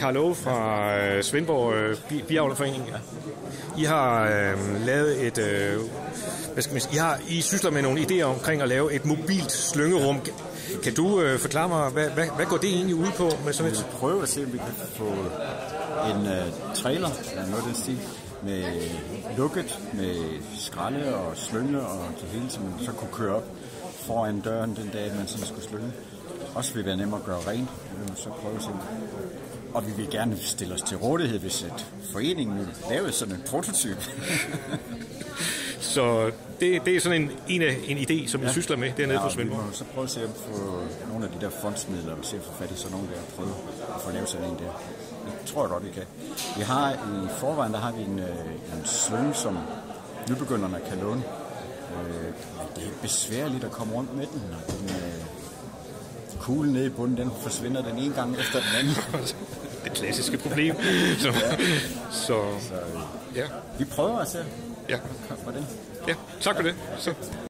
Karl Aage fra Svendborg Biavlerforening. I har lavet et... I sysler med nogle idéer omkring at lave et mobilt slyngerum. Kan du forklare mig, hvad går det egentlig ud på med sådan et? Vi vil prøve at se, om vi kan få en trailer, eller noget af den stil, med lukket, med skralde og slynge og det hele, som man så kunne køre op foran døren den dag, man sådan skulle slynge. Også vil være nemmere at gøre rent, vil man så prøve at se. Og vi vil gerne stille os til rådighed, hvis et foreningen vil lave sådan en prototype. Så det er sådan en idé, som vi sysler med dernede på Svendborg. Vi må så prøve at se at få nogle af de der fondsmidler, og se at få fat i sådan nogle der, og prøve at få lavet sådan en der. Det tror jeg godt, vi kan. Vi har i forvejen, der har vi en slynge, som nybegynderne kan låne. Det er besværligt at komme rundt med den, og den kuglen nede i bunden, den forsvinder den ene gang efter den anden. Det klassiske problem. Så vi prøver at se. Ja. For det. Ja, tak for det. Så.